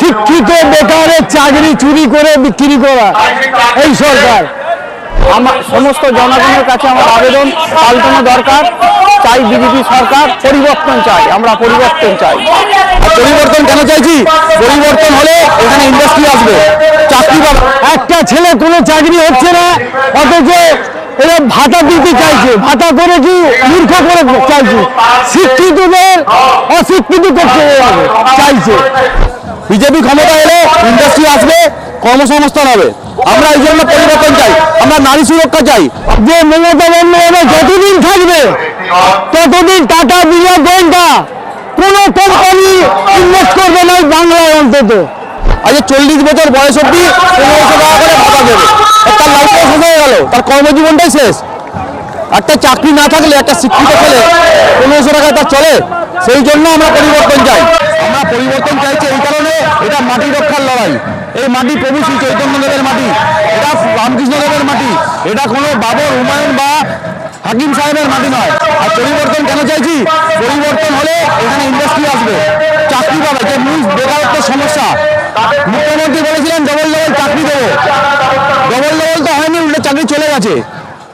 শিক্ষিত বেকারের চাকরি চুরি করে বিক্রি করা এই সরকার। আমার সমস্ত জনগণের কাছে আমার আবেদন, পাল্টানো দরকার। চাই বিজেপি সরকার, পরিবর্তন চাই, আমরা পরিবর্তন চাই। পরিবর্তন কেন চাইছি? পরিবর্তন হলে এখানে ইন্ডাস্ট্রি আসবে, চাকরি পাবে। একটা ছেলে কোনো চাকরি হচ্ছে না, অথচ এরা ভাতা দিতে চাইছে। ভাতা করে কি মূর্খ করে চাইছে, শিক্ষিতদের অশিক্ষিত করতে চাইছে। বিজেপি ক্ষমতা এলে ইন্ডাস্ট্রি আসবে, কর্মসংস্থান হবে। আমরা এই জন্য পরিবর্তন চাই, আমরা নারী সুরক্ষা চাই। যে মমতা বন্দ্যোপাধ্যায় যতদিন থাকবে ততদিন টাটা বিড়লা গোয়েন্দা কোন কোম্পানি ইনভেস্ট করবে না বাংলায় অন্তত। আজ 40 বছর বয়স অব্দি 1500 টাকা করে ভাতা দেবে, তার লাইফটাই শেষ হয়ে গেল, তার কর্মজীবনটাই শেষ। একটা চাকরি না থাকলে একটা শিক্ষিত ছেলে 1500 টাকায় তার চলে। সেই জন্য আমরা পরিবর্তন চাই। আমরা পরিবর্তন চাইছি এই কারণে, এটা মাটি রক্ষার লড়াই। এই মাটি প্রভু শ্রী চৈতন্যদেবের মাটি, এটা রামকৃষ্ণদেবের মাটি, এটা কোনো বাবর, হুমায়ুন বা হাকিম সাহেবের মাটি নয়। আর পরিবর্তন কেন চাইছি? পরিবর্তন হলে এখানে ইন্ডাস্ট্রি আসবে, চাকরি পাবে। যে মূল বেকারত্বের সমস্যা, মুখ্যমন্ত্রী বলেছিলেন ডবল ডবল চাকরি দেবো, ডবল ডবল তো হয়নি, উল্টে চাকরি চলে গেছে।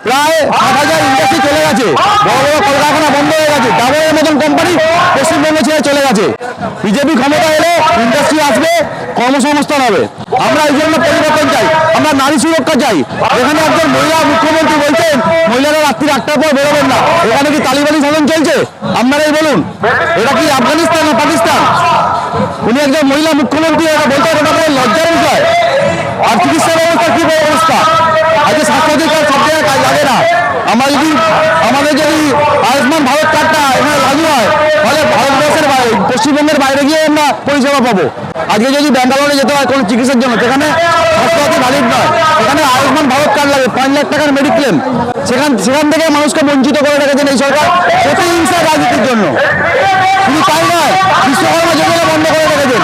প্রায় 60,000 ইন্ডাস্ট্রি চলে গেছে, বড় বড় কলকারখানা বন্ধ হয়ে গেছে, ডাবরের মতন কোম্পানি পশ্চিমবঙ্গ ছেড়ে চলে গেছে। বিজেপি ক্ষমতা এলে ইন্ডাস্ট্রি আসবে, কর্মসংস্থান হবে। আমরা এই জন্য পরিবর্তন চাই, আমরা নারী সুরক্ষা চাই। এখানে একজন মহিলা মুখ্যমন্ত্রী বলছেন মহিলারা রাত্রি 8টার পর বেরোবেন না। এখানে কি তালিবানি শাসন চলছে? আপনারাই বলুন, এটা কি আফগানিস্তান না পাকিস্তান? উনি একজন মহিলা মুখ্যমন্ত্রী, এটা বলতে এটা কোনো লজ্জার বিষয়। আর চিকিৎসা ব্যবস্থা কি অবস্থা? আজকে স্বাস্থ্যসাথী কার্ড সব জায়গায় কাজ লাগে না। আমাদের যদি আয়ুষ্মান ভারত কার্ডটা এখানে লাগু হয়, তাহলে ভারতবর্ষের বাইরে, পশ্চিমবঙ্গের বাইরে গিয়ে আমরা পরিষেবা পাবো। আজকে যদি ব্যাঙ্গালোরে যেতে হয় কোনো চিকিৎসার জন্য, সেখানে স্বাস্থ্যসাথী ভ্যালিড নয়, সেখানে আয়ুষ্মান ভারত কার্ড লাগে, 5 লাখ টাকার মেডিক্লেম। সেখান থেকে মানুষকে বঞ্চিত করে রেখেছেন এই সরকার, প্রতিহিংসার রাজনীতির জন্য। শুধু তাই নয়, বিশ্বকর্মা যোজনা বন্ধ করে রেখেছেন।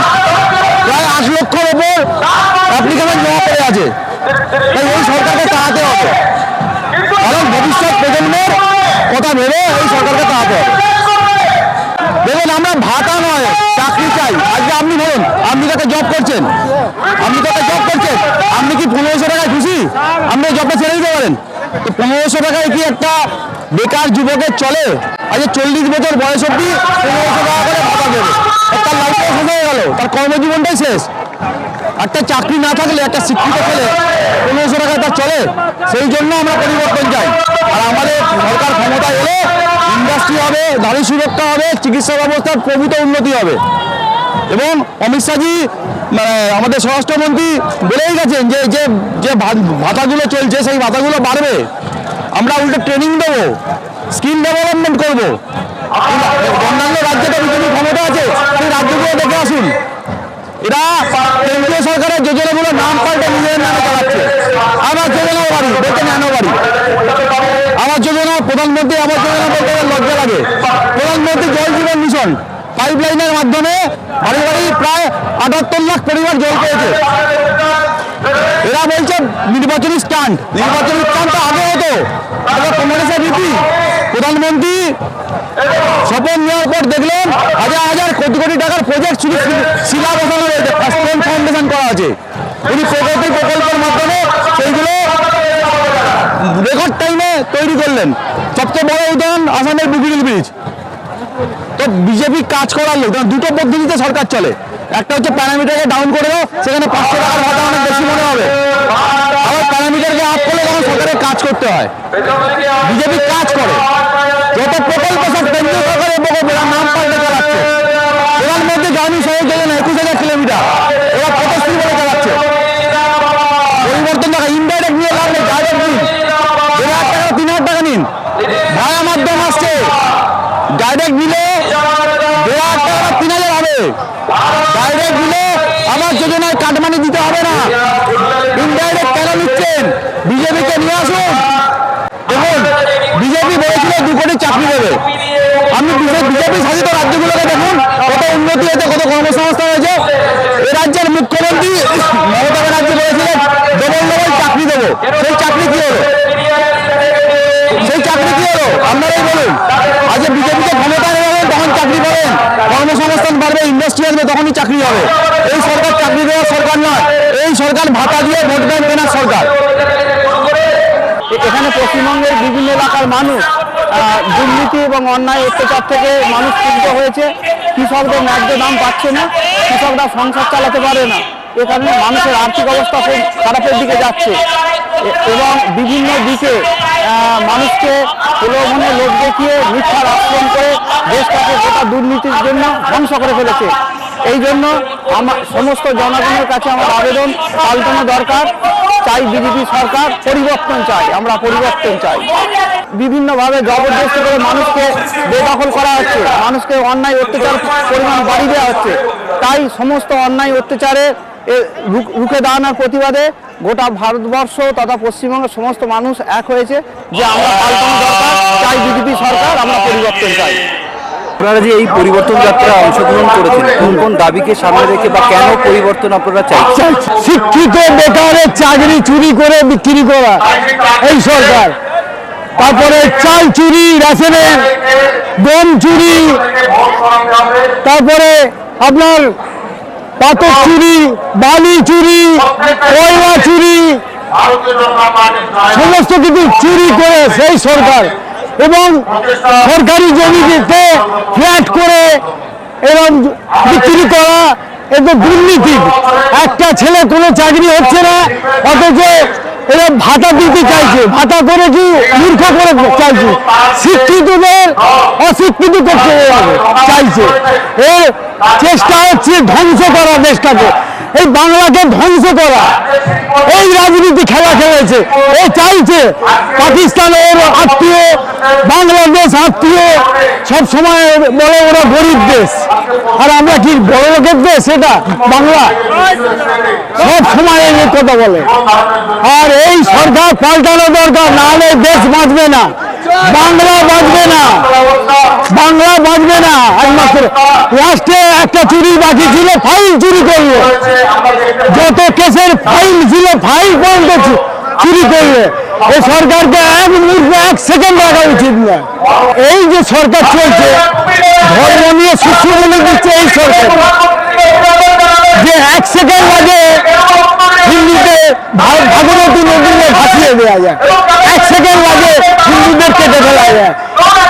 প্রায় 8 লক্ষর ওপর অ্যাপ্লিকেশন জমা পড়ে আছে। তাই এই সরকারকে তাড়াতে হবে, কারণ ভবিষ্যৎ প্রজন্মের কথা ভেবে এই সরকারকে তাড়াতে হবে। দেখুন, আমরা ভাতা নয় চাকরি চাই। আজকে আপনি বলুন, আপনি যাতে জব করছেন, আপনি 1500 টাকায় খুশি? আপনি জবটা ছেড়ে দিতে পারেন? তো 1500 টাকায় কি একটা বেকার যুবকের চলে? আজকে 40 বছর বয়স অব্দি 1500 টাকা করে ভাতা দেবে, তার লাইফটাই শেষ হয়ে গেল, তার কর্মজীবনটাই শেষ। একটা চাকরি না থাকলে একটা শিক্ষিত ছেলে 1500 টাকায় তার চলে। সেই জন্য আমরা পরিবর্তন চাই। আর আমাদের সরকার ক্ষমতায় এলে ইন্ডাস্ট্রি হবে, নারী সুরক্ষা হবে, চিকিৎসা ব্যবস্থার প্রভূত উন্নতি হবে। এবং অমিত শাহজি আমাদের স্বরাষ্ট্রমন্ত্রী বলেই গেছেন যে যে ভাতাগুলো চলছে সেই ভাতাগুলো বাড়বে। আমরা উল্টে ট্রেনিং দেবো, স্কিল ডেভেলপমেন্ট করবো। অন্যান্য রাজ্যে তো বিজেপি ক্ষমতা আছে, সেই রাজ্যগুলো দেখে আসুন। এরা কেন্দ্রীয় সরকারের যোজনাগুলোর নাম পাল্টে নিজের নামে চালাচ্ছে। আবাস যোজনার বাড়ি বলতে ন্যানো বাড়ি, আবাস যোজনা, প্রধানমন্ত্রী আবাস যোজনা বলতে লজ্জা লাগে। প্রধানমন্ত্রী জল জীবন মিশন পাইপলাইনের মাধ্যমে বাড়ি বাড়ি প্রায় 78 লাখ পরিবার জল পেয়েছে। এরা বলছে নির্বাচনী স্ট্যান্ড, নির্বাচনী স্ট্যান্ড তো আগে হতো, কংগ্রেসের রীতি। প্রধানমন্ত্রী শপথ নেওয়ার পর দেখলেন হাজার হাজার কোটি কোটি টাকার প্রজেক্ট শুধু শিলা বসানো রয়েছে, ফাউন্ডেশন করা আছে। উনি প্রগতি প্রকল্পের মাধ্যমে সেইগুলো রেকর্ড টাইমে তৈরি করলেন। সবচেয়ে বড় উদাহরণ আসামের বুকিং ব্রিজ। তো বিজেপি কাজ করার লোক, দুটো পদ্ধতিতে সরকার চলে। একটা হচ্ছে প্যারামিটারকে ডাউন করে দাও, সেখানে 500 টাকার ভাতা অনেক বেশি মনে হবে। আবার প্যারামিটারকে আপ করলে তখন সরকারের কাজ করতে হয়। বিজেপি কাজ করে, যত প্রকল্প সব কেন্দ্রীয় সরকারের প্রকল্প, নাম পাল্টে চালাচ্ছে। প্রধানমন্ত্রী গ্রামীণ সড়ক যোজনা 21,000 কিলোমিটার, ওরা প্রতিশ্রুতি বলে চালাচ্ছে। পরিবর্তন দেখা, ইনডাইরেক্ট নিয়ে লাভ নেই, ডাইরেক্ট নিন। 2,000 টাকা 3,000 টাকা নিন, ভাড়া মাধ্যম আসছে। ডাইরেক্ট নিলে 2,000 টাকা 3,000 হবে। ডাইরেক্ট দিলে আবাস যোজনায় কাটমানি দিতে হবে না। ইনডাইরেক্ট কেন নিচ্ছেন? বিজেপিকে নিয়ে আসুন। দেখুন, বিজেপি বলেছিল 2 কোটি চাকরি দেবে। আপনি বিজেপি শাসিত রাজ্যগুলোকে দেখুন, কত উন্নতি হয়েছে, কত কর্মসংস্থান হয়েছে। এ রাজ্যের মুখ্যমন্ত্রী মমতা ব্যানার্জি বলেছিলেন ডবল ডবল চাকরি দেবো। সেই চাকরি কি হলো? আপনারাই বলুন। আজকে বিজেপিকে ক্ষমতায় নেবেন, তখন চাকরি পাবেন, কর্মসংস্থান বাড়বে, ইন্ডাস্ট্রি আসবে, তখনই চাকরি হবে। এই সরকার সরকার ভাতা দিয়ে ভোট ব্যাংক কেনার সরকার। এখানে পশ্চিমবঙ্গের বিভিন্ন এলাকার মানুষ দুর্নীতি এবং অন্যায় অত্যাচার থেকে মানুষ ক্ষুব্ধ হয়েছে। কৃষকদের ন্যায্য দাম পাচ্ছে না, কৃষকরা সংসার চালাতে পারে না। এ কারণে মানুষের আর্থিক অবস্থা খুব খারাপের দিকে যাচ্ছে এবং বিভিন্ন দিকে মানুষকে প্রলোভনে লোক দেখিয়ে মিথ্যার আশ্রম করে দেশটাকে গোটা দুর্নীতির জন্য ধ্বংস করে ফেলেছে। এই জন্য আমার সমস্ত জনগণের কাছে আমার আবেদন, পাল্টানো দরকার। চাই বিজেপি সরকার, পরিবর্তন চাই, আমরা পরিবর্তন চাই। বিভিন্নভাবে জবরদস্তি করে মানুষকে বেদখল করা হচ্ছে, মানুষকে অন্যায় অত্যাচার পরিমাণ বাড়িয়ে দেওয়া হচ্ছে। তাই সমস্ত অন্যায় অত্যাচারে রুখে দাঁড়ানোর প্রতিবাদে গোটা ভারতবর্ষ তথা পশ্চিমবঙ্গের সমস্ত মানুষ এক হয়েছে যে আমরা পাল্টানো দরকার, চাই বিজেপি সরকার, আমরা পরিবর্তন চাই। আপনারা যে এই পরিবর্তন যাত্রায় অংশগ্রহণ করেছেন, কোন কোন দাবিকে সামনে রেখে বা কেন পরিবর্তন আপনারা চাইছেন? শিক্ষিত বেকারের চাকরি চুরি করে বিক্রি করা এই সরকার, তারপরে চাল চুরি, রেশনের গম চুরি, তারপরে আপনার পাথর চুরি, বালি চুরি, কয়লা চুরি, সমস্ত কিছু চুরি করে সেই সরকার। এবং সরকারি জমিতে ফ্ল্যাট করে এরকম বিক্রি করা, এগুলো দুর্নীতি। একটা ছেলে কোনো চাকরি হচ্ছে না, অথচ এরা ভাতা দিতে চাইছে। ভাতা করে কি মূর্খ করে চাইছে, শিক্ষিতদের অশিক্ষিত করতে চাইছে। এর চেষ্টা হচ্ছে ধ্বংস করা দেশটাকে, এই বাংলাকে ধ্বংস করা। এই রাজনীতি খেলা খেলেছে। ও চাইছে পাকিস্তানের আত্মীয়, বাংলাদেশ আত্মীয়, সব সময় বলে ওরা গরিব দেশ, আর আমরা কি বড় লোকের দেশ? এটা বাংলা সব সময় এই কথা বলে। আর এই সরকার পাল্টানো দরকার, নাহলে দেশ বাঁচবে না, বাংলা বাঁচবে না, বাংলা বাঁচবে না। একমাত্র লাস্টে একটা চুরি বাকি ছিল, ফাইল চুরি করলো। যত কেসের ফাইল ছিল, ফাইল পর্যন্ত চুরি করলে। এই সরকারকে এক সেকেন্ড রাখা উচিত না। এই যে সরকার চলছে, ধর্ম নিয়ে শিশু বলে দিচ্ছে এই সরকার, যে এক সেকেন্ড লাগে হিন্দুতে ভাগীরথী নদীতে ভাসিয়ে দেওয়া যায়, এক সেকেন্ড লাগে হিন্দুদের কেটে ফেলা যায়।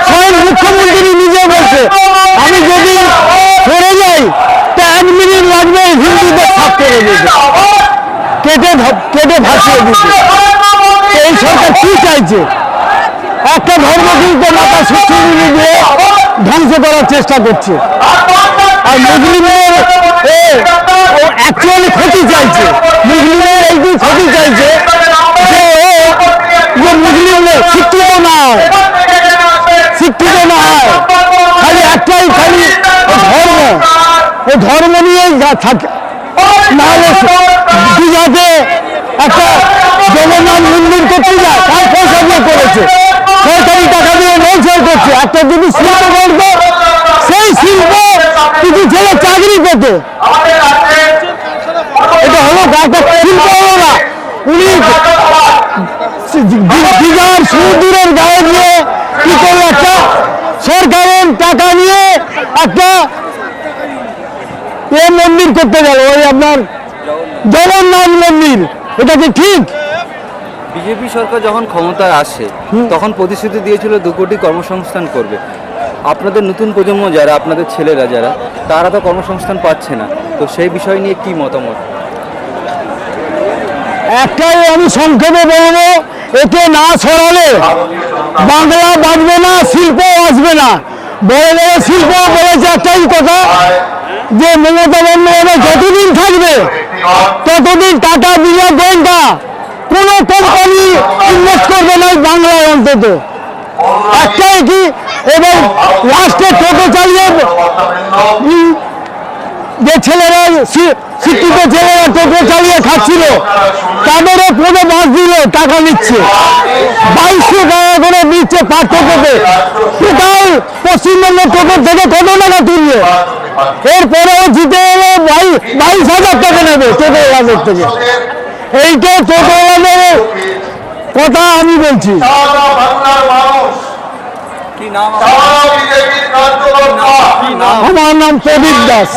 স্বয়ং মুখ্যমন্ত্রী নিজে বলছে, আমি যদি সরে যাই তো 1 মিনিট লাগবে হিন্দুদের সাফ করে দিতে, কেটে ভাসিয়ে দিতে। এই সরকার কি চাইছে? একটা ধর্মকে মাথা সুশ্রী দিয়ে ধ্বংস করার চেষ্টা করছে। আর মুসলিমের অ্যাকচুয়ালি ক্ষতি চাইছে, মুসলিমের এইটুকু ক্ষতি চাইছে যে মুসলিমদের শিক্ষিত না হয়, শিক্ষিত না হয়, খালি একটাই, খালি ধর্ম, এই ধর্ম নিয়েই থাকে। নাহলে দীঘাতে একটা জগন্নাথ মন্দির করতে যায়, তার পয়সা দিয়ে করেছে, সরকারি টাকা দিয়ে নৌচার করছে। একটা যদি শিল্প করতো, সেই শিল্প কিছু ছেলে চাকরি পেত। এটা হলো একটা শিল্প হলো না। উনি দীঘার সমুদ্রের গায়ে দিয়ে কি করলো, একটা সরকারের টাকা নিয়ে একটা মন্দির করতে গেল, ওই আপনার জগন্নাথ মন্দির। এটা কি ঠিক? বিজেপি সরকার যখন ক্ষমতায় আসে তখন প্রতিশ্রুতি দিয়েছিল 2 কোটি কর্মসংস্থান করবে। আপনাদের নতুন প্রজন্ম যারা, আপনাদের ছেলেরা যারা, তারা তো কর্মসংস্থান পাচ্ছে না, তো সেই বিষয় নিয়ে কি মতামত? একটাই আমি সংক্ষেপে বলবো, একে না সরালে বাংলা বাঁচবে না, শিল্প আসবে না। বড় বড় শিল্প বলেছে একটাই কথা, যে মমতা বন্দ্যোপাধ্যায় যতদিন থাকবে ততদিন টাটা, বিজয় গোয়েন্দা কোন কোম্পানি ইনভেস্ট করবে না বাংলায় অন্তত। একটাই কি, এবং লাস্টে টোটো চালিয়ে যে ছেলেরা, শিক্ষিত ছেলেরা টোটো চালিয়ে খাচ্ছিল, তাদেরও কোনো বাস দিল, টাকা নিচ্ছে 2200 টাকা করে দিচ্ছে পার টোটোতে। টোটাল পশ্চিমবঙ্গের টোটো থেকে কত টাকা তুলবে? এরপরেও জিতে এলে 22,000 টাকা নেবে টোটোওয়ালাদের থেকে। এইটা টোটোওয়ালাদের কথা আমি বলছি। আমার নাম প্রদীপ দাস।